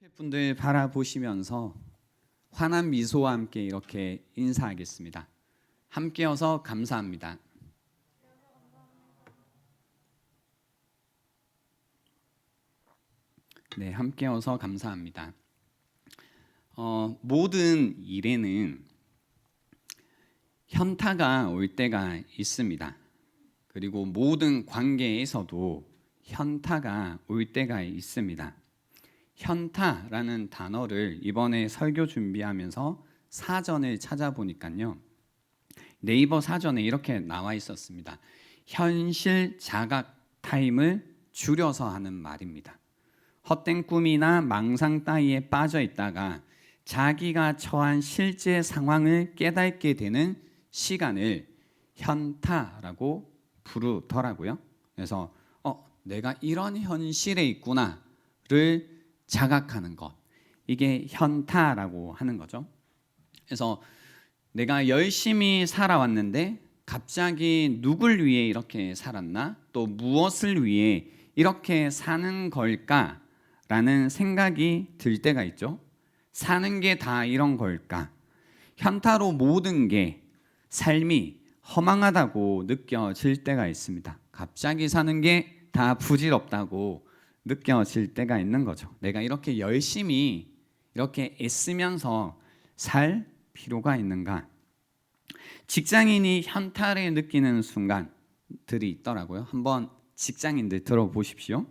옆에 분들 바라보시면서 환한 미소와 함께 이렇게 인사하겠습니다. 함께여서 감사합니다. 네, 함께여서 감사합니다. 모든 일에는 현타가 올 때가 있습니다. 그리고 모든 관계에서도 현타가 올 때가 있습니다. 현타라는 단어를 이번에 설교 준비하면서 사전을 찾아보니까요, 네이버 사전에 이렇게 나와 있었습니다. 현실 자각 타임을 줄여서 하는 말입니다. 헛된 꿈이나 망상 따위에 빠져 있다가 자기가 처한 실제 상황을 깨닫게 되는 시간을 현타라고 부르더라고요. 그래서 내가 이런 현실에 있구나를 자각하는 것, 이게 현타라고 하는 거죠. 그래서 내가 열심히 살아왔는데 갑자기 누굴 위해 이렇게 살았나? 또 무엇을 위해 이렇게 사는 걸까라는 생각이 들 때가 있죠. 사는 게 다 이런 걸까? 현타로 모든 게 삶이 허망하다고 느껴질 때가 있습니다. 갑자기 사는 게 다 부질없다고 느껴질 때가 있는 거죠. 내가 이렇게 열심히 이렇게 애쓰면서 살 필요가 있는가? 직장인이 현타를 느끼는 순간들이 있더라고요. 한번 직장인들 들어보십시오.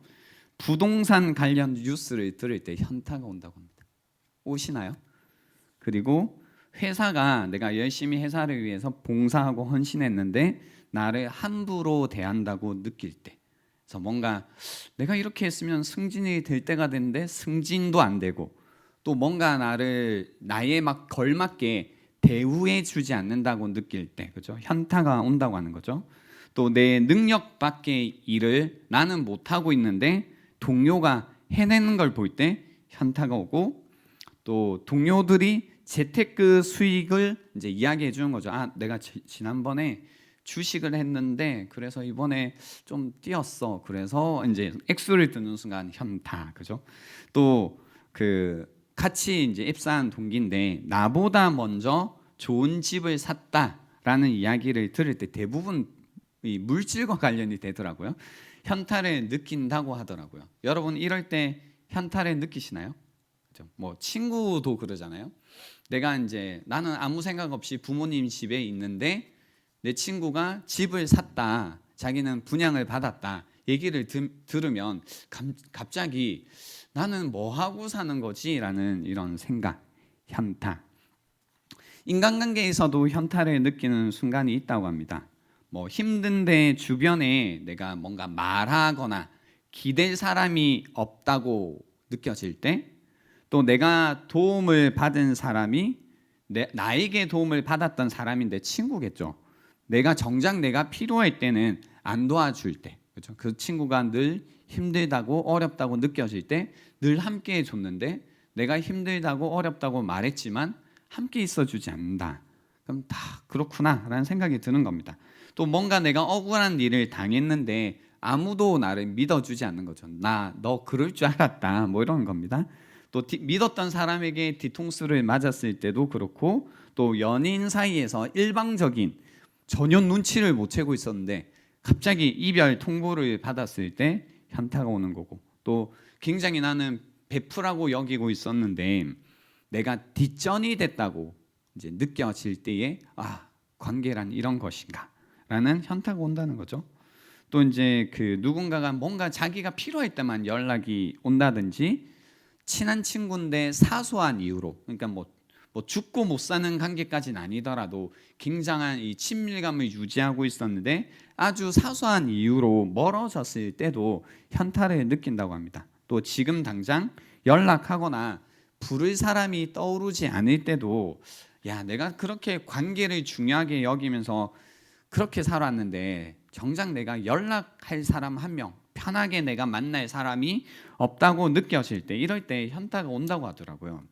부동산 관련 뉴스를 들을 때 현타가 온다고 합니다. 오시나요? 그리고 회사가 내가 열심히 회사를 위해서 봉사하고 헌신했는데 나를 함부로 대한다고 느낄 때, 그래서 뭔가 내가 이렇게 했으면 승진이 될 때가 됐는데 승진도 안 되고, 또 뭔가 나에 막 걸맞게 대우해 주지 않는다고 느낄 때, 그죠? 현타가 온다고 하는 거죠. 또 내 능력 밖의 일을 나는 못 하고 있는데 동료가 해내는 걸 볼 때 현타가 오고, 또 동료들이 재테크 수익을 이제 이야기해 주는 거죠. 내가 지난번에 주식을 했는데 그래서 이번에 좀 뛰었어. 그래서 이제 액수를 듣는 순간 현타, 그죠? 또 같이 이제 입사한 동기인데 나보다 먼저 좋은 집을 샀다라는 이야기를 들을 때 대부분 이 물질과 관련이 되더라고요. 현타를 느낀다고 하더라고요. 여러분 이럴 때 현타를 느끼시나요? 그죠? 뭐 친구도 그러잖아요. 나는 아무 생각 없이 부모님 집에 있는데 내 친구가 집을 샀다, 자기는 분양을 받았다 얘기를 들으면 갑자기 나는 뭐 하고 사는 거지? 라는 이런 생각, 현타. 인간관계에서도 현타를 느끼는 순간이 있다고 합니다. 뭐 힘든데 주변에 내가 뭔가 말하거나 기댈 사람이 없다고 느껴질 때, 또 내가 도움을 받은 사람이 나에게 도움을 받았던 사람이 내 친구겠죠. 정작 내가 필요할 때는 안 도와줄 때, 그렇죠? 그 친구가 늘 힘들다고 어렵다고 느껴질 때 늘 함께 해줬는데 내가 힘들다고 어렵다고 말했지만 함께 있어주지 않는다. 그럼 다 그렇구나라는 생각이 드는 겁니다. 또 뭔가 내가 억울한 일을 당했는데 아무도 나를 믿어주지 않는 거죠. 너 그럴 줄 알았다, 뭐 이런 겁니다. 또 믿었던 사람에게 뒤통수를 맞았을 때도 그렇고, 또 연인 사이에서 일방적인 전혀 눈치를 못 채고 있었는데 갑자기 이별 통보를 받았을 때 현타가 오는 거고, 또 굉장히 나는 베프라고 여기고 있었는데 내가 뒷전이 됐다고 이제 느껴질 때에 관계란 이런 것인가 라는 현타가 온다는 거죠. 또 이제 누군가가 뭔가 자기가 필요할 때만 연락이 온다든지, 친한 친구인데 사소한 이유로, 그러니까 뭐 죽고 못 사는 관계까지는 아니더라도 굉장한 이 친밀감을 유지하고 있었는데 아주 사소한 이유로 멀어졌을 때도 현타를 느낀다고 합니다. 또 지금 당장 연락하거나 부를 사람이 떠오르지 않을 때도, 내가 그렇게 관계를 중요하게 여기면서 그렇게 살았는데 정작 내가 연락할 사람 한 명, 편하게 내가 만날 사람이 없다고 느껴질 때, 이럴 때 현타가 온다고 하더라고요.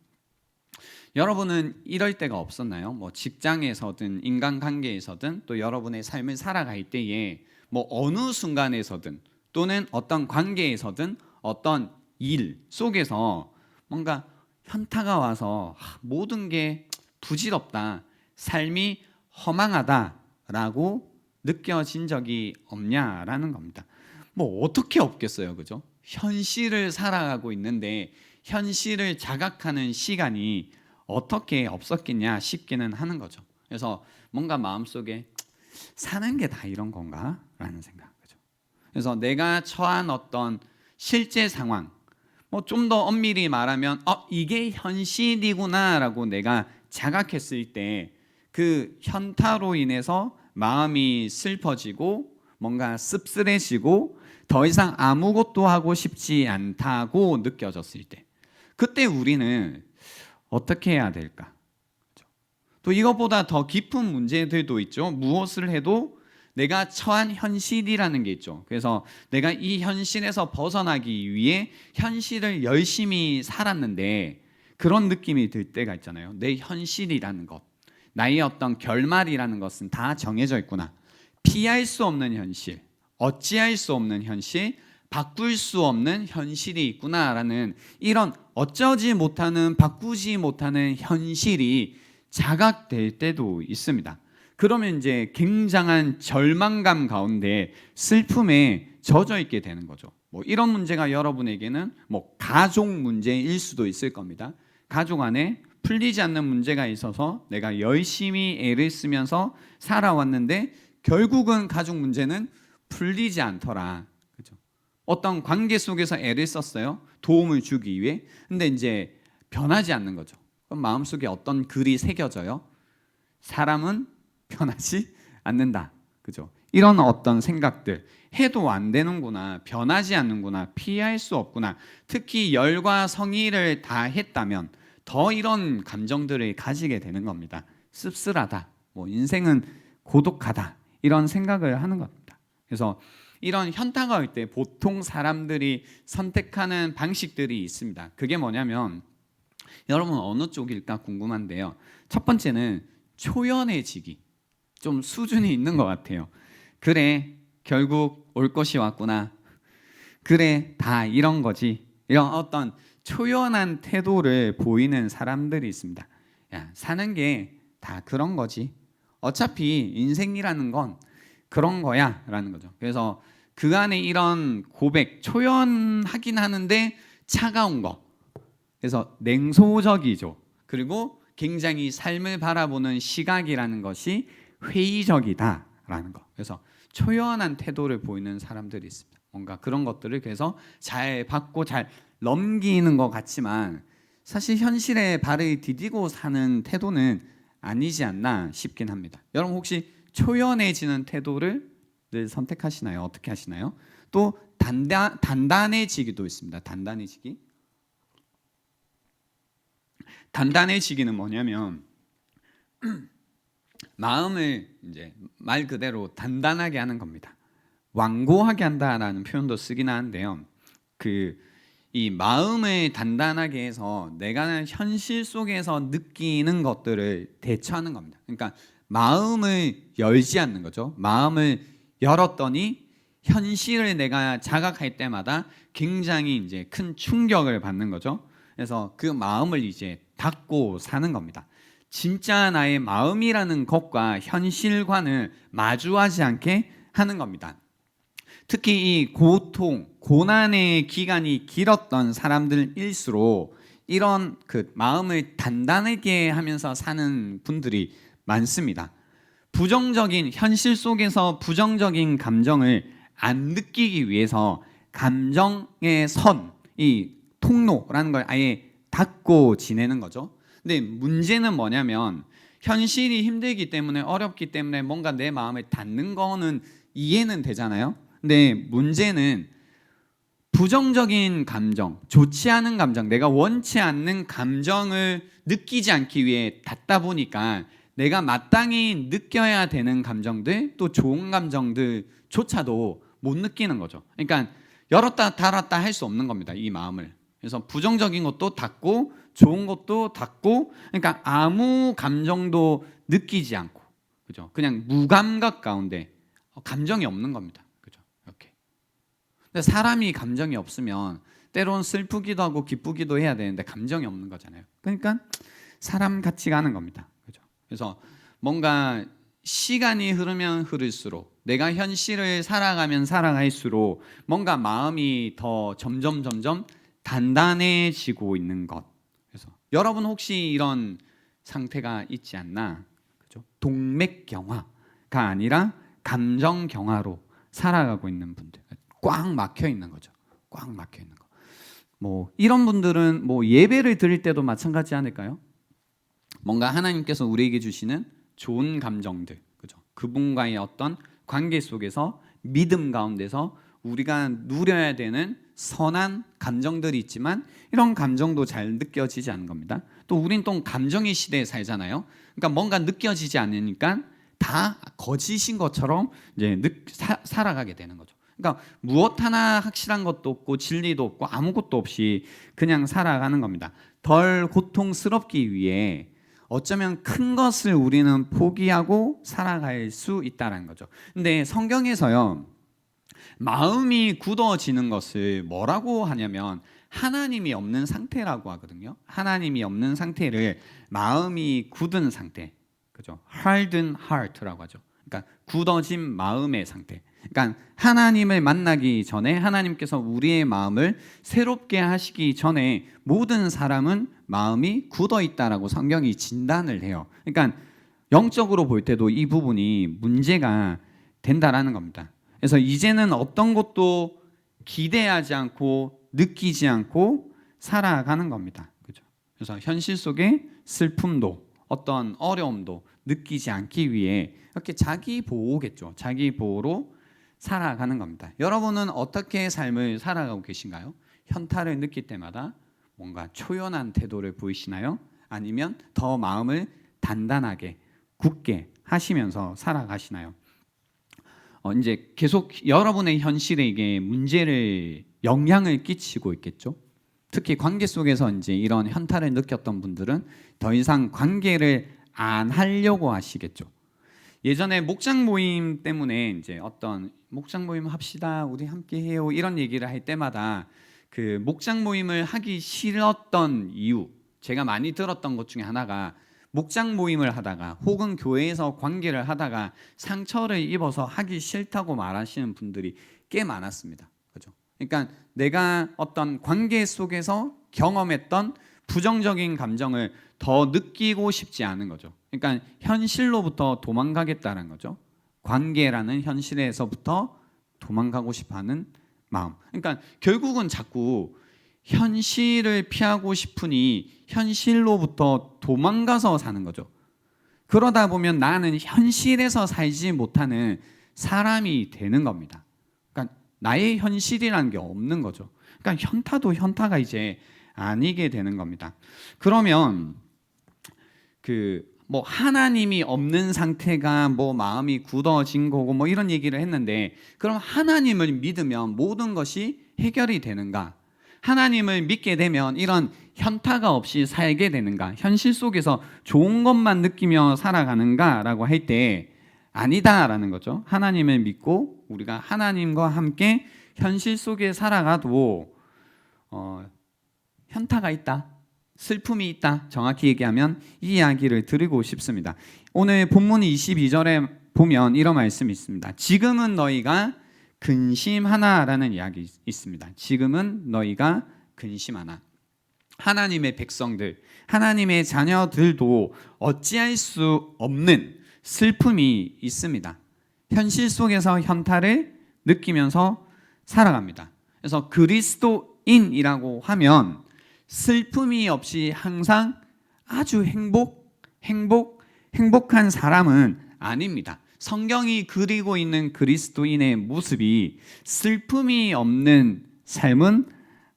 여러분은 이럴 때가 없었나요? 뭐 직장에서든 인간관계에서든 또 여러분의 삶을 살아갈 때에 뭐 어느 순간에서든 또는 어떤 관계에서든 어떤 일 속에서 뭔가 현타가 와서 모든 게 부질없다, 삶이 허망하다라고 느껴진 적이 없냐라는 겁니다. 뭐 어떻게 없겠어요, 그죠? 현실을 살아가고 있는데 현실을 자각하는 시간이 어떻게 없었겠냐 싶기는 하는 거죠. 그래서 뭔가 마음속에 사는 게 다 이런 건가? 라는 생각. 그죠? 그래서 내가 처한 어떤 실제 상황, 뭐 좀 더 엄밀히 말하면 이게 현실이구나라고 내가 자각했을 때 그 현타로 인해서 마음이 슬퍼지고 뭔가 씁쓸해지고 더 이상 아무것도 하고 싶지 않다고 느껴졌을 때, 그때 우리는 어떻게 해야 될까? 또 이것보다 더 깊은 문제들도 있죠. 무엇을 해도 내가 처한 현실이라는 게 있죠. 그래서 내가 이 현실에서 벗어나기 위해 현실을 열심히 살았는데 그런 느낌이 들 때가 있잖아요. 내 현실이라는 것, 나의 어떤 결말이라는 것은 다 정해져 있구나. 피할 수 없는 현실, 어찌할 수 없는 현실, 바꿀 수 없는 현실이 있구나라는 이런 어쩌지 못하는, 바꾸지 못하는 현실이 자각될 때도 있습니다. 그러면 이제 굉장한 절망감 가운데 슬픔에 젖어 있게 되는 거죠. 뭐 이런 문제가 여러분에게는 뭐 가족 문제일 수도 있을 겁니다. 가족 안에 풀리지 않는 문제가 있어서 내가 열심히 애를 쓰면서 살아왔는데 결국은 가족 문제는 풀리지 않더라. 그죠? 어떤 관계 속에서 애를 썼어요. 도움을 주기 위해. 근데 이제 변하지 않는 거죠. 그럼 마음속에 어떤 글이 새겨져요? 사람은 변하지 않는다. 그죠? 이런 어떤 생각들, 해도 안 되는구나, 변하지 않는구나, 피할 수 없구나. 특히 열과 성의를 다 했다면 더 이런 감정들을 가지게 되는 겁니다. 씁쓸하다, 뭐 인생은 고독하다, 이런 생각을 하는 겁니다. 그래서 이런 현타가 올 때 보통 사람들이 선택하는 방식들이 있습니다. 그게 뭐냐면, 여러분 어느 쪽일까 궁금한데요. 첫 번째는 초연해지기. 좀 수준이 있는 것 같아요. 그래, 결국 올 것이 왔구나. 그래, 다 이런 거지. 이런 어떤 초연한 태도를 보이는 사람들이 있습니다. 야, 사는 게 다 그런 거지. 어차피 인생이라는 건 그런 거야 라는 거죠. 그래서 그 안에 이런 고백, 초연하긴 하는데 차가운 거, 그래서 냉소적이죠. 그리고 굉장히 삶을 바라보는 시각이라는 것이 회의적이다라는 거. 그래서 초연한 태도를 보이는 사람들이 있습니다. 뭔가 그런 것들을 그래서 잘 받고 잘 넘기는 것 같지만 사실 현실에 발을 디디고 사는 태도는 아니지 않나 싶긴 합니다. 여러분 혹시 초연해지는 태도를 늘 선택하시나요? 어떻게 하시나요? 또 단단해지기도 있습니다. 단단해지기. 단단해지기는 뭐냐면 마음을 이제 말 그대로 단단하게 하는 겁니다. 완고하게 한다라는 표현도 쓰긴 하는데요. 이 마음을 단단하게 해서 내가 현실 속에서 느끼는 것들을 대처하는 겁니다. 그러니까 마음을 열지 않는 거죠. 마음을 열었더니 현실을 내가 자각할 때마다 굉장히 이제 큰 충격을 받는 거죠. 그래서 그 마음을 이제 닫고 사는 겁니다. 진짜 나의 마음이라는 것과 현실과는 마주하지 않게 하는 겁니다. 특히 이 고통, 고난의 기간이 길었던 사람들일수록 이런 그 마음을 단단하게 하면서 사는 분들이 많습니다. 부정적인 현실 속에서 부정적인 감정을 안 느끼기 위해서 감정의 선, 이 통로라는 걸 아예 닫고 지내는 거죠. 근데 문제는 뭐냐면 현실이 힘들기 때문에, 어렵기 때문에 뭔가 내 마음을 닫는 거는 이해는 되잖아요. 근데 문제는 부정적인 감정, 좋지 않은 감정, 내가 원치 않는 감정을 느끼지 않기 위해 닫다 보니까 내가 마땅히 느껴야 되는 감정들, 또 좋은 감정들조차도 못 느끼는 거죠. 그러니까 열었다 닫았다 할 수 없는 겁니다, 이 마음을. 그래서 부정적인 것도 닫고 좋은 것도 닫고, 그러니까 아무 감정도 느끼지 않고, 그죠? 그냥 무감각 가운데 감정이 없는 겁니다, 그죠? 이렇게. 근데 사람이 감정이 없으면 때론 슬프기도 하고 기쁘기도 해야 되는데 감정이 없는 거잖아요. 그러니까 사람 같지가 않은 겁니다. 그죠? 그래서 뭔가 시간이 흐르면 흐를수록 내가 현실을 살아가면 살아갈수록 뭔가 마음이 더 점점 단단해지고 있는 것. 그래서 여러분 혹시 이런 상태가 있지 않나? 그죠? 동맥경화가 아니라 감정경화로 살아가고 있는 분들, 꽉 막혀 있는 거죠. 꽉 막혀 있는 거. 뭐 이런 분들은 뭐 예배를 드릴 때도 마찬가지 않을까요? 뭔가 하나님께서 우리에게 주시는 좋은 감정들, 그죠? 그분과의 어떤 관계 속에서 믿음 가운데서 우리가 누려야 되는 선한 감정들이 있지만 이런 감정도 잘 느껴지지 않는 겁니다. 또 우린 또 감정의 시대에 살잖아요. 그러니까 뭔가 느껴지지 않으니까 다 거짓인 것처럼 이제 살아가게 되는 거죠. 그러니까 무엇 하나 확실한 것도 없고 진리도 없고 아무것도 없이 그냥 살아가는 겁니다. 덜 고통스럽기 위해 어쩌면 큰 것을 우리는 포기하고 살아갈 수 있다는 거죠. 근데 성경에서요, 마음이 굳어지는 것을 뭐라고 하냐면 하나님이 없는 상태라고 하거든요. 하나님이 없는 상태를 마음이 굳은 상태, 그죠? hardened heart라고 하죠. 그러니까 굳어진 마음의 상태. 그러니까 하나님을 만나기 전에 하나님께서 우리의 마음을 새롭게 하시기 전에 모든 사람은 마음이 굳어 있다라고 성경이 진단을 해요. 그러니까 영적으로 볼 때도 이 부분이 문제가 된다라는 겁니다. 그래서 이제는 어떤 것도 기대하지 않고 느끼지 않고 살아가는 겁니다. 그죠? 그래서 현실 속에 슬픔도 어떤 어려움도 느끼지 않기 위해 이렇게 자기 보호겠죠. 자기 보호로 살아가는 겁니다. 여러분은 어떻게 삶을 살아가고 계신가요? 현타를 느낄 때마다 뭔가 초연한 태도를 보이시나요? 아니면 더 마음을 단단하게 굳게 하시면서 살아가시나요? 이제 계속 여러분의 현실에 이게 문제를 영향을 끼치고 있겠죠. 특히 관계 속에서 이제 이런 현타를 느꼈던 분들은 더 이상 관계를 안 하려고 하시겠죠. 예전에 목장 모임 때문에 이제 어떤 목장 모임 합시다, 우리 함께 해요 이런 얘기를 할 때마다 그 목장 모임을 하기 싫었던 이유, 제가 많이 들었던 것 중에 하나가 목장 모임을 하다가 혹은 교회에서 관계를 하다가 상처를 입어서 하기 싫다고 말하시는 분들이 꽤 많았습니다. 그죠? 그러니까 내가 어떤 관계 속에서 경험했던 부정적인 감정을 더 느끼고 싶지 않은 거죠. 그러니까 현실로부터 도망가겠다는 거죠. 관계라는 현실에서부터 도망가고 싶어하는 마음. 그러니까 결국은 자꾸 현실을 피하고 싶으니 현실로부터 도망가서 사는 거죠. 그러다 보면 나는 현실에서 살지 못하는 사람이 되는 겁니다. 그러니까 나의 현실이라는 게 없는 거죠. 그러니까 현타도 현타가 이제 아니게 되는 겁니다. 그러면 뭐 하나님이 없는 상태가 뭐 마음이 굳어진 거고 뭐 이런 얘기를 했는데, 그럼 하나님을 믿으면 모든 것이 해결이 되는가? 하나님을 믿게 되면 이런 현타가 없이 살게 되는가? 현실 속에서 좋은 것만 느끼며 살아가는가라고 할 때 아니다라는 거죠. 하나님을 믿고 우리가 하나님과 함께 현실 속에 살아가도 현타가 있다, 슬픔이 있다, 정확히 얘기하면 이 이야기를 드리고 싶습니다. 오늘 본문 22절에 보면 이런 말씀이 있습니다. 지금은 너희가 근심하나라는 이야기 있습니다. 지금은 너희가 근심하나. 하나님의 백성들, 하나님의 자녀들도 어찌할 수 없는 슬픔이 있습니다. 현실 속에서 현타를 느끼면서 살아갑니다. 그래서 그리스도인이라고 하면 슬픔이 없이 항상 아주 행복한 사람은 아닙니다. 성경이 그리고 있는 그리스도인의 모습이 슬픔이 없는 삶은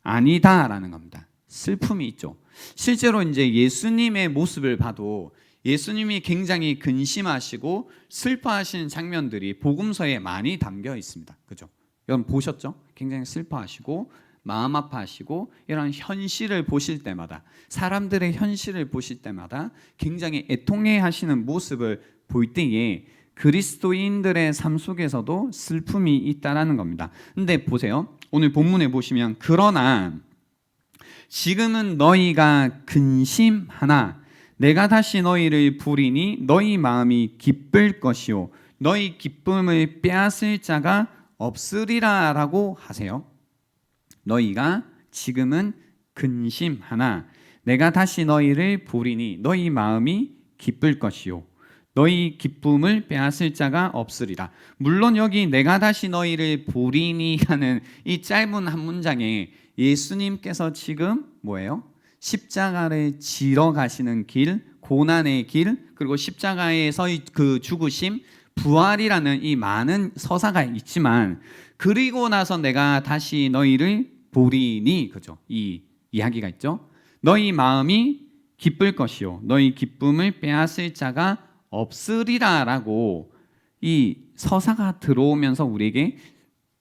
아니다라는 겁니다. 슬픔이 있죠. 실제로 이제 예수님의 모습을 봐도 예수님이 굉장히 근심하시고 슬퍼하시는 장면들이 복음서에 많이 담겨 있습니다. 그죠? 여러분 보셨죠? 굉장히 슬퍼하시고 마음 아파하시고 이런 현실을 보실 때마다, 사람들의 현실을 보실 때마다 굉장히 애통해 하시는 모습을 볼 때에 그리스도인들의 삶 속에서도 슬픔이 있다라는 겁니다. 근데 보세요. 오늘 본문에 보시면 그러나 지금은 너희가 근심하나 내가 다시 너희를 부리니 너희 마음이 기쁠 것이요 너희 기쁨을 빼앗을 자가 없으리라 라고 하세요. 너희가 지금은 근심하나 내가 다시 너희를 부리니 너희 마음이 기쁠 것이요 너희 기쁨을 빼앗을 자가 없으리라. 물론 여기 내가 다시 너희를 부리니라는 이 짧은 한 문장에 예수님께서 지금 뭐예요? 십자가를 지러 가시는 길, 고난의 길, 그리고 십자가에서의 그 죽으심, 부활이라는 이 많은 서사가 있지만 그리고 나서 내가 다시 너희를 부리니, 그죠? 이 이야기가 있죠. 너희 마음이 기쁠 것이요 너희 기쁨을 빼앗을 자가 없으리라라고 이 서사가 들어오면서 우리에게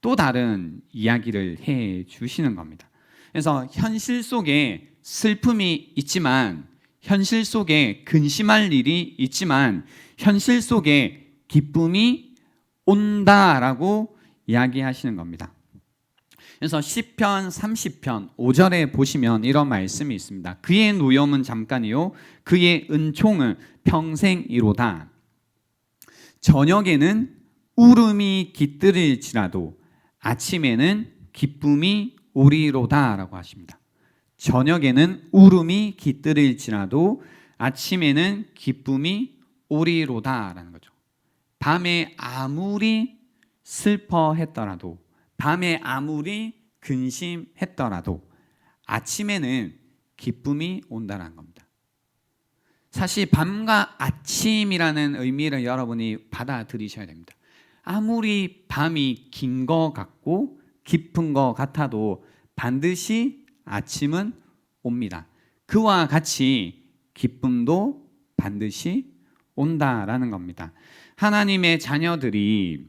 또 다른 이야기를 해 주시는 겁니다. 그래서 현실 속에 슬픔이 있지만, 현실 속에 근심할 일이 있지만, 현실 속에 기쁨이 온다라고 이야기하시는 겁니다. 그래서 시편 30편 5절에 보시면 이런 말씀이 있습니다. 그의 노염은 잠깐이요 그의 은총은 평생이로다. 저녁에는 울음이 깃들일지라도 아침에는 기쁨이 오리로다 라고 하십니다. 저녁에는 울음이 깃들일지라도 아침에는 기쁨이 오리로다 라는 거죠. 밤에 아무리 슬퍼했더라도, 밤에 아무리 근심했더라도 아침에는 기쁨이 온다는 겁니다. 사실 밤과 아침이라는 의미를 여러분이 받아들이셔야 됩니다. 아무리 밤이 긴 것 같고 깊은 것 같아도 반드시 아침은 옵니다. 그와 같이 기쁨도 반드시 온다라는 겁니다. 하나님의 자녀들이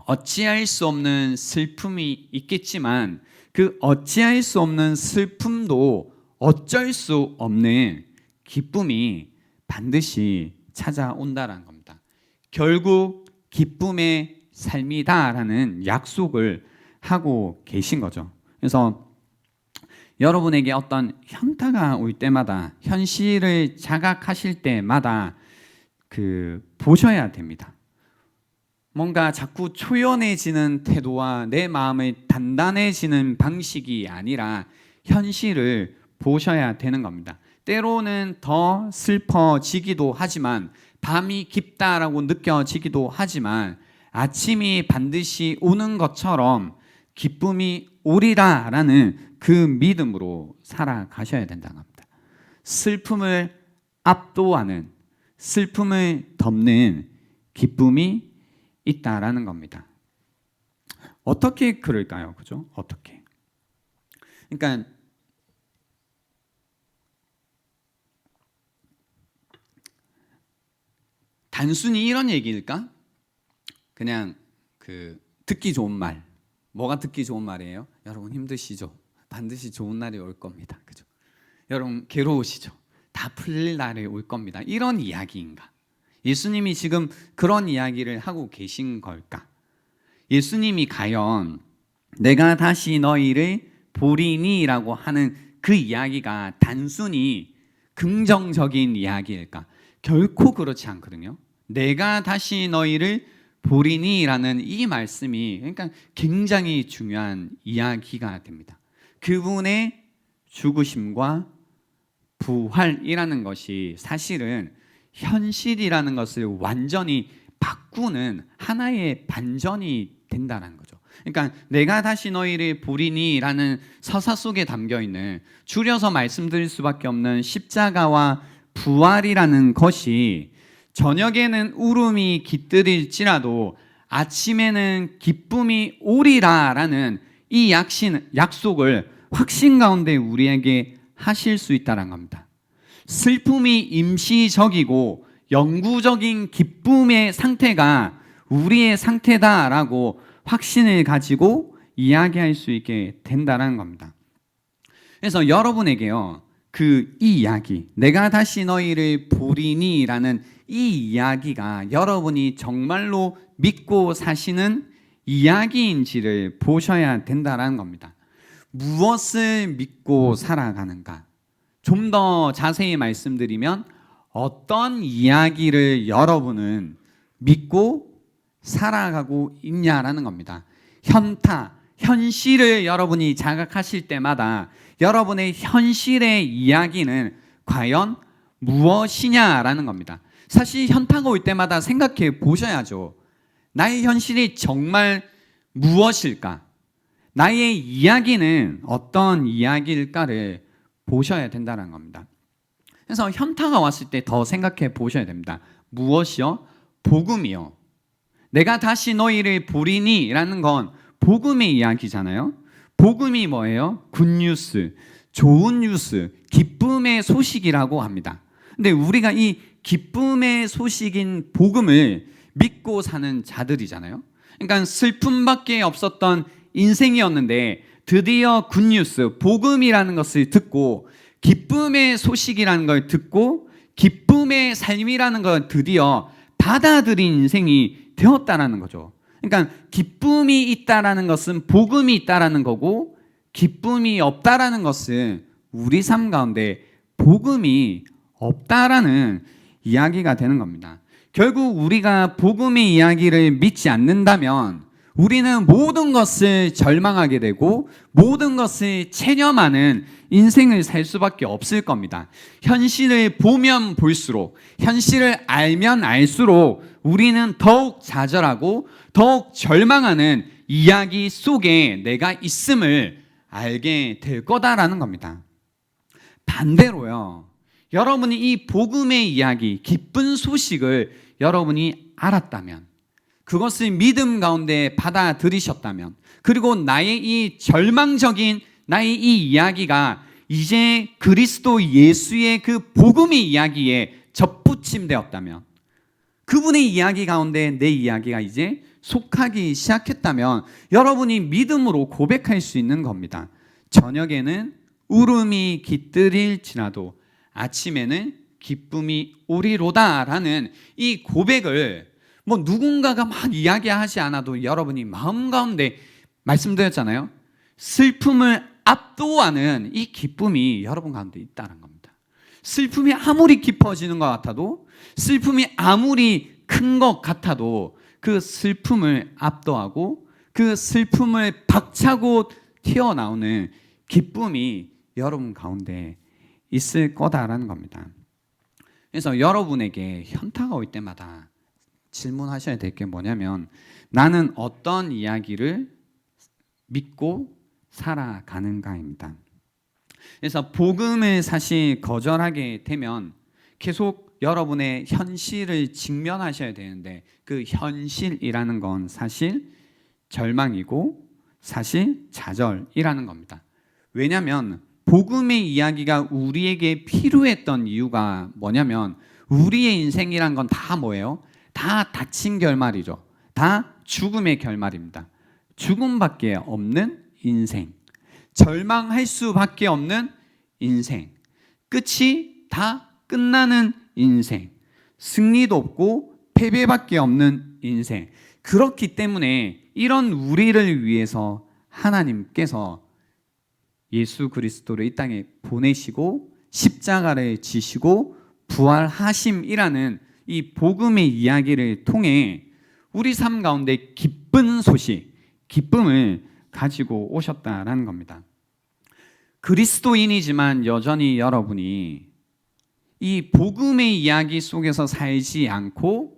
어찌할 수 없는 슬픔이 있겠지만 그 어찌할 수 없는 슬픔도 어쩔 수 없는 기쁨이 반드시 찾아온다라는 겁니다. 결국 기쁨의 삶이다라는 약속을 하고 계신 거죠. 그래서 여러분에게 어떤 현타가 올 때마다, 현실을 자각하실 때마다 보셔야 됩니다. 뭔가 자꾸 초연해지는 태도와 내 마음이 단단해지는 방식이 아니라 현실을 보셔야 되는 겁니다. 때로는 더 슬퍼지기도 하지만, 밤이 깊다라고 느껴지기도 하지만 아침이 반드시 오는 것처럼 기쁨이 오리라라는 그 믿음으로 살아가셔야 된다는 겁니다. 슬픔을 압도하는, 슬픔을 덮는 기쁨이 있다라는 겁니다. 어떻게 그럴까요? 그죠? 어떻게? 그러니까 단순히 이런 얘기일까? 그냥 듣기 좋은 말. 뭐가 듣기 좋은 말이에요? 여러분 힘드시죠? 반드시 좋은 날이 올 겁니다. 그죠? 여러분 괴로우시죠? 다 풀릴 날이 올 겁니다. 이런 이야기인가? 예수님이 지금 그런 이야기를 하고 계신 걸까? 예수님이 과연 내가 다시 너희를 보리니 라고 하는 그 이야기가 단순히 긍정적인 이야기일까? 결코 그렇지 않거든요. 내가 다시 너희를 보리니 라는 이 말씀이 그러니까 굉장히 중요한 이야기가 됩니다. 그분의 죽으심과 부활이라는 것이 사실은 현실이라는 것을 완전히 바꾸는 하나의 반전이 된다는 거죠. 그러니까 내가 다시 너희를 보리니 라는 서사 속에 담겨있는, 줄여서 말씀드릴 수밖에 없는 십자가와 부활이라는 것이 저녁에는 울음이 깃들일지라도 아침에는 기쁨이 오리라 라는 이 약속을 확신 가운데 우리에게 하실 수 있다는 겁니다. 슬픔이 임시적이고 영구적인 기쁨의 상태가 우리의 상태다라고 확신을 가지고 이야기할 수 있게 된다는 겁니다. 그래서 여러분에게요, 이 이야기, 내가 다시 너희를 보리니 라는 이 이야기가 여러분이 정말로 믿고 사시는 이야기인지를 보셔야 된다는 겁니다. 무엇을 믿고 살아가는가? 좀 더 자세히 말씀드리면 어떤 이야기를 여러분은 믿고 살아가고 있냐라는 겁니다. 현실을 여러분이 자각하실 때마다 여러분의 현실의 이야기는 과연 무엇이냐라는 겁니다. 사실 현타가 올 때마다 생각해 보셔야죠. 나의 현실이 정말 무엇일까? 나의 이야기는 어떤 이야기일까를 보셔야 된다는 겁니다. 그래서 현타가 왔을 때 더 생각해 보셔야 됩니다. 무엇이요? 복음이요. 내가 다시 너희를 보리니 라는 건 복음의 이야기잖아요. 복음이 뭐예요? 굿뉴스, 좋은 뉴스, 기쁨의 소식이라고 합니다. 근데 우리가 이 기쁨의 소식인 복음을 믿고 사는 자들이잖아요. 그러니까 슬픔밖에 없었던 인생이었는데 드디어 굿뉴스, 복음이라는 것을 듣고 기쁨의 소식이라는 걸 듣고 기쁨의 삶이라는 걸 드디어 받아들인 인생이 되었다라는 거죠. 그러니까 기쁨이 있다라는 것은 복음이 있다라는 거고, 기쁨이 없다라는 것은 우리 삶 가운데 복음이 없다라는 이야기가 되는 겁니다. 결국 우리가 복음의 이야기를 믿지 않는다면 우리는 모든 것을 절망하게 되고 모든 것을 체념하는 인생을 살 수밖에 없을 겁니다. 현실을 보면 볼수록, 현실을 알면 알수록 우리는 더욱 좌절하고 더욱 절망하는 이야기 속에 내가 있음을 알게 될 거다라는 겁니다. 반대로요, 여러분이 이 복음의 이야기, 기쁜 소식을 여러분이 알았다면, 그것을 믿음 가운데 받아들이셨다면, 그리고 나의 이 절망적인 나의 이 이야기가 이제 그리스도 예수의 그 복음의 이야기에 접붙임되었다면, 그분의 이야기 가운데 내 이야기가 이제 속하기 시작했다면 여러분이 믿음으로 고백할 수 있는 겁니다. 저녁에는 울음이 깃들일지라도 아침에는 기쁨이 오리로다라는 이 고백을 누군가가 막 이야기하지 않아도 여러분이 마음 가운데, 말씀드렸잖아요, 슬픔을 압도하는 이 기쁨이 여러분 가운데 있다는 겁니다. 슬픔이 아무리 깊어지는 것 같아도, 슬픔이 아무리 큰 것 같아도 그 슬픔을 압도하고 그 슬픔을 박차고 튀어나오는 기쁨이 여러분 가운데 있을 거다라는 겁니다. 그래서 여러분에게 현타가 올 때마다 질문하셔야 될 게 뭐냐면, 나는 어떤 이야기를 믿고 살아가는가입니다. 그래서 복음을 사실 거절하게 되면 계속 여러분의 현실을 직면하셔야 되는데, 그 현실이라는 건 사실 절망이고 사실 좌절이라는 겁니다. 왜냐하면 복음의 이야기가 우리에게 필요했던 이유가 뭐냐면, 우리의 인생이란 건 다 뭐예요? 다 닥친 결말이죠. 다 죽음의 결말입니다. 죽음밖에 없는 인생, 절망할 수밖에 없는 인생, 끝이 다 끝나는 인생, 승리도 없고 패배밖에 없는 인생. 그렇기 때문에 이런 우리를 위해서 하나님께서 예수 그리스도를 이 땅에 보내시고 십자가를 지시고 부활하심이라는 이 복음의 이야기를 통해 우리 삶 가운데 기쁜 소식, 기쁨을 가지고 오셨다라는 겁니다. 그리스도인이지만 여전히 여러분이 이 복음의 이야기 속에서 살지 않고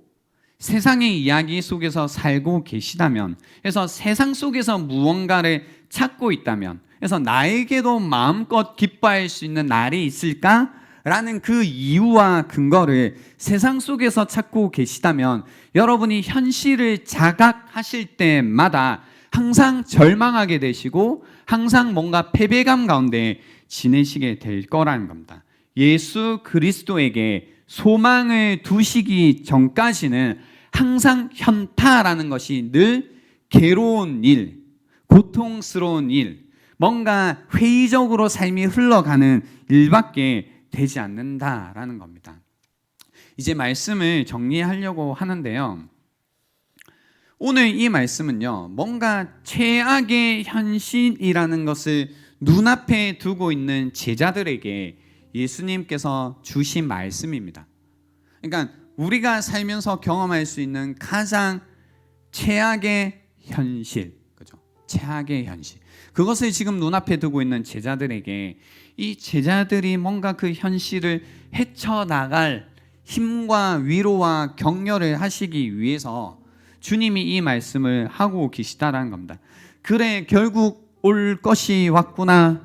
세상의 이야기 속에서 살고 계시다면, 그래서 세상 속에서 무언가를 찾고 있다면, 그래서 나에게도 마음껏 기뻐할 수 있는 날이 있을까? 라는 그 이유와 근거를 세상 속에서 찾고 계시다면 여러분이 현실을 자각하실 때마다 항상 절망하게 되시고 항상 뭔가 패배감 가운데 지내시게 될 거라는 겁니다. 예수 그리스도에게 소망을 두시기 전까지는 항상 현타라는 것이 늘 괴로운 일, 고통스러운 일, 뭔가 회의적으로 삶이 흘러가는 일밖에 되지 않는다라는 겁니다. 이제 말씀을 정리하려고 하는데요, 오늘 이 말씀은요, 뭔가 최악의 현실이라는 것을 눈앞에 두고 있는 제자들에게 예수님께서 주신 말씀입니다. 그러니까 우리가 살면서 경험할 수 있는 가장 최악의 현실, 그죠? 최악의 현실. 그것을 지금 눈앞에 두고 있는 제자들에게 이 제자들이 뭔가 그 현실을 헤쳐나갈 힘과 위로와 격려를 하시기 위해서 주님이 이 말씀을 하고 계시다라는 겁니다. 그래, 결국 올 것이 왔구나.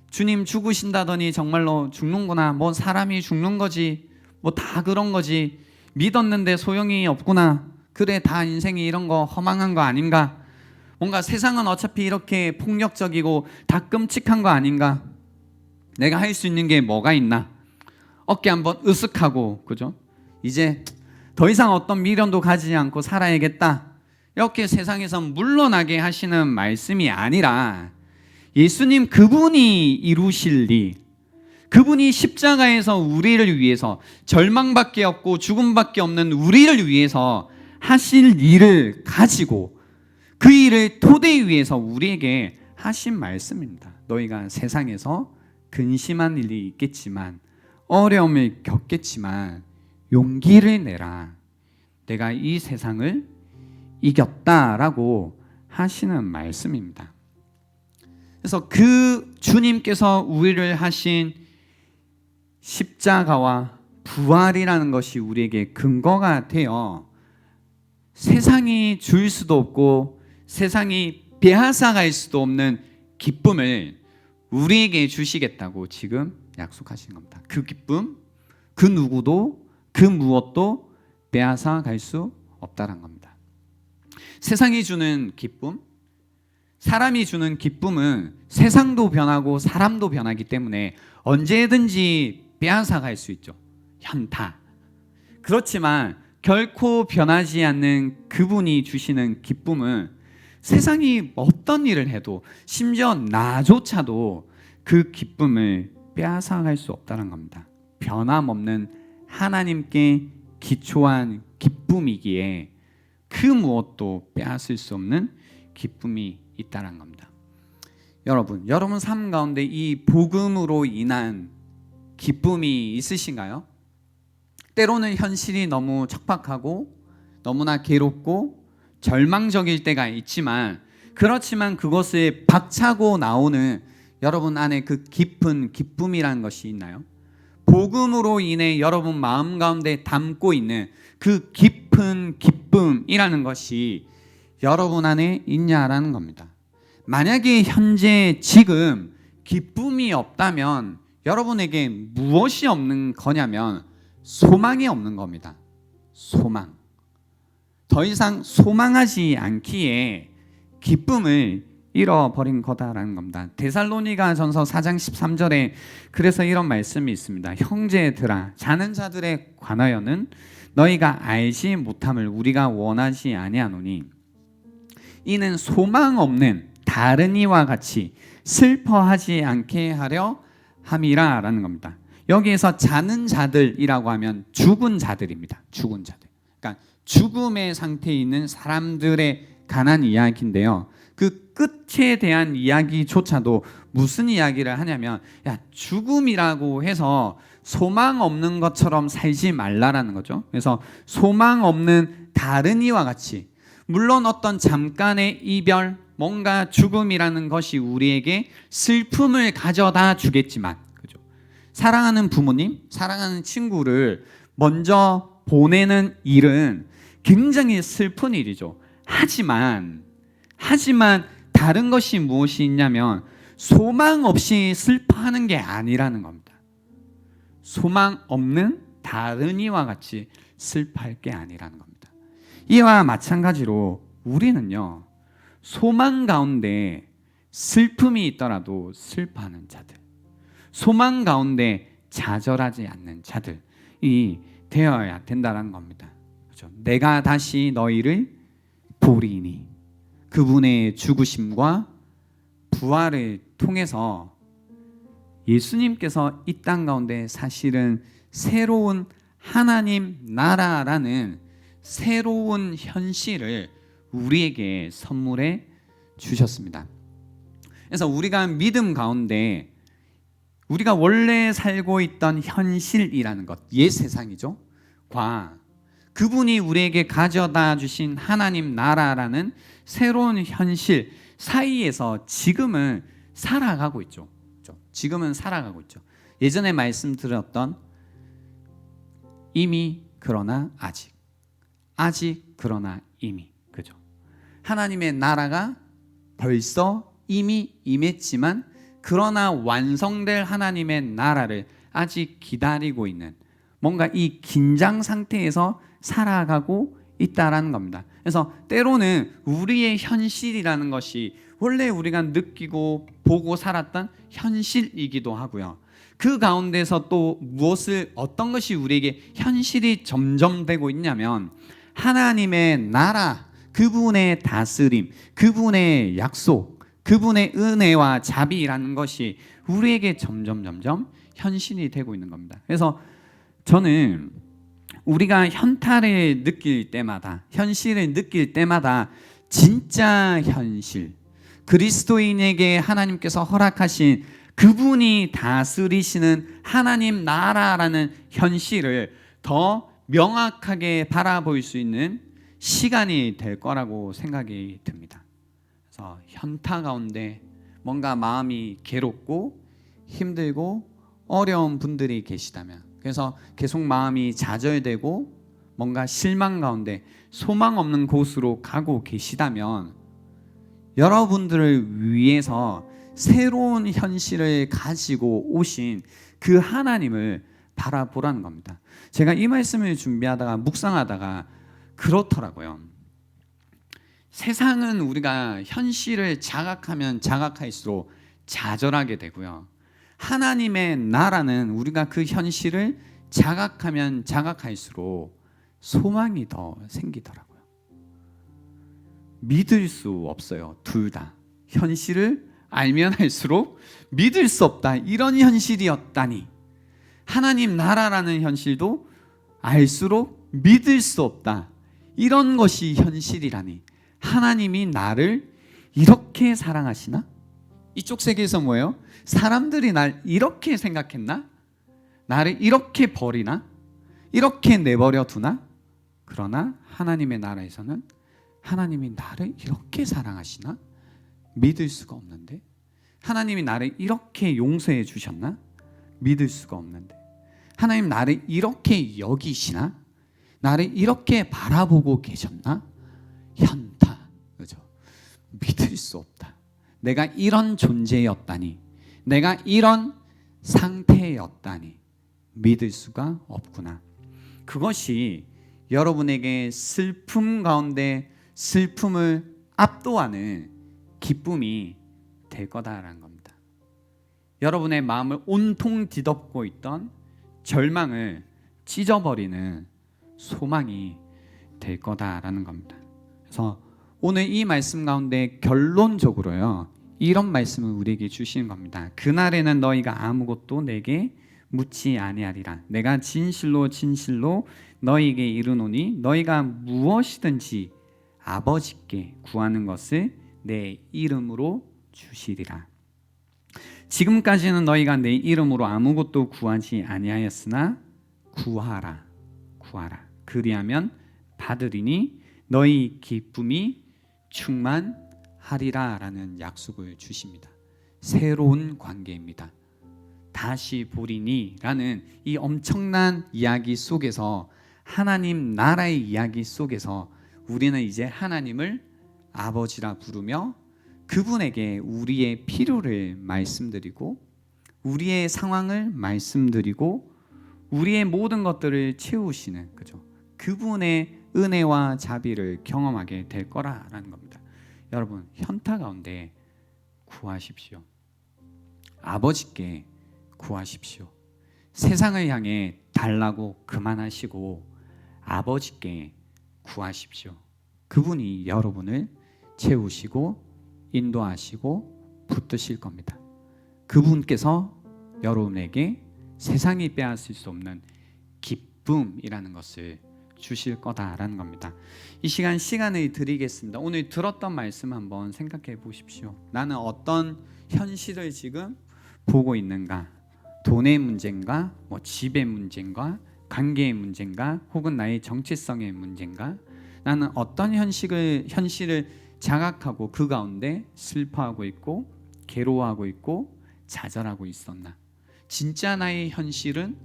주님 죽으신다더니 정말로 죽는구나. 뭐 사람이 죽는 거지. 뭐 다 그런 거지. 믿었는데 소용이 없구나. 그래, 다 인생이 이런 거 허망한 거 아닌가? 뭔가 세상은 어차피 이렇게 폭력적이고 다 끔찍한 거 아닌가? 내가 할 수 있는 게 뭐가 있나? 어깨 한번 으쓱하고, 그죠? 이제 더 이상 어떤 미련도 가지지 않고 살아야겠다. 이렇게 세상에서 물러나게 하시는 말씀이 아니라 예수님 그분이 이루실 일, 그분이 십자가에서 우리를 위해서, 절망밖에 없고 죽음밖에 없는 우리를 위해서 하실 일을 가지고 그 일을 토대 위해서 우리에게 하신 말씀입니다. 너희가 세상에서 근심한 일이 있겠지만, 어려움을 겪겠지만 용기를 내라. 내가 이 세상을 이겼다라고 하시는 말씀입니다. 그래서 그 주님께서 우리를 하신 십자가와 부활이라는 것이 우리에게 근거가 되어 세상이 줄 수도 없고 세상이 빼앗아갈 수도 없는 기쁨을 우리에게 주시겠다고 지금 약속하신 겁니다. 그 기쁨, 그 누구도, 그 무엇도 빼앗아갈 수 없다는 겁니다. 세상이 주는 기쁨, 사람이 주는 기쁨은 세상도 변하고 사람도 변하기 때문에 언제든지 빼앗아갈 수 있죠. 현타. 그렇지만 결코 변하지 않는 그분이 주시는 기쁨은 세상이 어떤 일을 해도, 심지어 나조차도 그 기쁨을 빼앗아갈 수 없다는 겁니다. 변함없는 하나님께 기초한 기쁨이기에 그 무엇도 빼앗을 수 없는 기쁨이 있다는 겁니다. 여러분 삶 가운데 이 복음으로 인한 기쁨이 있으신가요? 때로는 현실이 너무 척박하고 너무나 괴롭고 절망적일 때가 있지만, 그렇지만 그것을 박차고 나오는 여러분 안에 그 깊은 기쁨이라는 것이 있나요? 복음으로 인해 여러분 마음 가운데 담고 있는 그 깊은 기쁨이라는 것이 여러분 안에 있냐라는 겁니다. 만약에 현재 지금 기쁨이 없다면 여러분에게 무엇이 없는 거냐면 소망이 없는 겁니다. 소망. 더 이상 소망하지 않기에 기쁨을 잃어버린 거다라는 겁니다. 데살로니가전서 4장 13절에 그래서 이런 말씀이 있습니다. 형제들아, 자는 자들에 관하여는 너희가 알지 못함을 우리가 원하지 아니하노니 이는 소망 없는 다른 이와 같이 슬퍼하지 않게 하려 함이라라는 겁니다. 여기에서 자는 자들이라고 하면 죽은 자들입니다. 죽은 자들. 그러니까 죽음의 상태에 있는 사람들에 관한 이야기인데요. 그 끝에 대한 이야기조차도 무슨 이야기를 하냐면, 야, 죽음이라고 해서 소망 없는 것처럼 살지 말라라는 거죠. 그래서 소망 없는 다른 이와 같이, 물론 어떤 잠깐의 이별, 뭔가 죽음이라는 것이 우리에게 슬픔을 가져다 주겠지만, 그죠? 사랑하는 부모님, 사랑하는 친구를 먼저 보내는 일은 굉장히 슬픈 일이죠. 하지만 다른 것이 무엇이 있냐면 소망 없이 슬퍼하는 게 아니라는 겁니다. 소망 없는 다른 이와 같이 슬퍼할 게 아니라는 겁니다. 이와 마찬가지로 우리는요, 소망 가운데 슬픔이 있더라도 슬퍼하는 자들, 소망 가운데 좌절하지 않는 자들이 되어야 된다는 겁니다. 그렇죠? 내가 다시 너희를 보리니, 그분의 죽으심과 부활을 통해서 예수님께서 이 땅 가운데 사실은 새로운 하나님 나라라는 새로운 현실을 우리에게 선물해 주셨습니다. 그래서 우리가 믿음 가운데 우리가 원래 살고 있던 현실이라는 것, 옛 세상이죠. 과 그분이 우리에게 가져다 주신 하나님 나라라는 새로운 현실 사이에서 지금은 살아가고 있죠. 지금은 살아가고 있죠. 예전에 말씀드렸던 이미 그러나 아직 그러나 이미, 그죠? 하나님의 나라가 벌써 이미 임했지만 그러나 완성될 하나님의 나라를 아직 기다리고 있는, 뭔가 이 긴장 상태에서 살아가고 있다라는 겁니다. 그래서 때로는 우리의 현실이라는 것이 원래 우리가 느끼고 보고 살았던 현실이기도 하고요. 그 가운데서 또 어떤 것이 우리에게 현실이 점점 되고 있냐면 하나님의 나라, 그분의 다스림, 그분의 약속, 그분의 은혜와 자비라는 것이 우리에게 점점 현실이 되고 있는 겁니다. 그래서 저는 우리가 현실을 느낄 때마다 진짜 현실, 그리스도인에게 하나님께서 허락하신 그분이 다스리시는 하나님 나라라는 현실을 더 명확하게 바라볼 수 있는 시간이 될 거라고 생각이 듭니다. 그래서 현타 가운데 뭔가 마음이 괴롭고 힘들고 어려운 분들이 계시다면, 그래서 계속 마음이 좌절되고 뭔가 실망 가운데 소망 없는 곳으로 가고 계시다면 여러분들을 위해서 새로운 현실을 가지고 오신 그 하나님을 바라보라는 겁니다. 제가 이 말씀을 준비하다가 묵상하다가 그렇더라고요. 세상은 우리가 현실을 자각하면 자각할수록 좌절하게 되고요. 하나님의 나라는 우리가 그 현실을 자각하면 자각할수록 소망이 더 생기더라고요. 믿을 수 없어요. 둘 다. 현실을 알면 할수록 믿을 수 없다, 이런 현실이었다니. 하나님 나라라는 현실도 알수록 믿을 수 없다, 이런 것이 현실이라니. 하나님이 나를 이렇게 사랑하시나? 이쪽 세계에서 뭐예요? 사람들이 날 이렇게 생각했나? 나를 이렇게 버리나? 이렇게 내버려 두나? 그러나 하나님의 나라에서는 하나님이 나를 이렇게 사랑하시나? 믿을 수가 없는데. 하나님이 나를 이렇게 용서해 주셨나? 믿을 수가 없는데. 하나님 나를 이렇게 여기시나? 나를 이렇게 바라보고 계셨나? 현타, 그죠? 믿을 수 없다. 내가 이런 존재였다니, 내가 이런 상태였다니 믿을 수가 없구나. 그것이 여러분에게 슬픔 가운데 슬픔을 압도하는 기쁨이 될 거다라는 겁니다. 여러분의 마음을 온통 뒤덮고 있던 절망을 찢어버리는 소망이 될 거다라는 겁니다. 그래서 오늘 이 말씀 가운데 결론적으로요, 이런 말씀을 우리에게 주시는 겁니다. 그날에는 너희가 아무것도 내게 묻지 아니하리라. 내가 진실로 너희에게 이르노니 너희가 무엇이든지 아버지께 구하는 것을 내 이름으로 주시리라. 지금까지는 너희가 내 이름으로 아무것도 구하지 아니하였으나 구하라. 그리하면 받으리니 너희 기쁨이 충만하리라라는 약속을 주십니다. 새로운 관계입니다. 다시 보리니라는 이 엄청난 이야기 속에서, 하나님 나라의 이야기 속에서 우리는 이제 하나님을 아버지라 부르며 그분에게 우리의 필요를 말씀드리고 우리의 상황을 말씀드리고 우리의 모든 것들을 채우시는, 그죠? 그분의 은혜와 자비를 경험하게 될 거라라는 겁니다. 여러분, 현타 가운데 구하십시오. 아버지께 구하십시오. 세상을 향해 달라고 그만하시고 아버지께 구하십시오. 그분이 여러분을 채우시고 인도하시고 붙드실 겁니다. 그분께서 여러분에게 세상이 빼앗을 수 없는 기쁨이라는 것을 주실 거다라는 겁니다. 이 시간을 드리겠습니다. 오늘 들었던 말씀 한번 생각해 보십시오. 나는 어떤 현실을 지금 보고 있는가? 돈의 문제인가? 집의 문제인가? 관계의 문제인가? 혹은 나의 정체성의 문제인가? 나는 어떤 현실을 자각하고 그 가운데 슬퍼하고 있고 괴로워하고 있고 좌절하고 있었나? 진짜 나의 현실은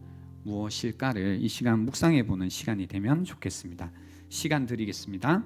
무엇일까를 이 시간 묵상해 보는 시간이 되면 좋겠습니다. 시간 드리겠습니다.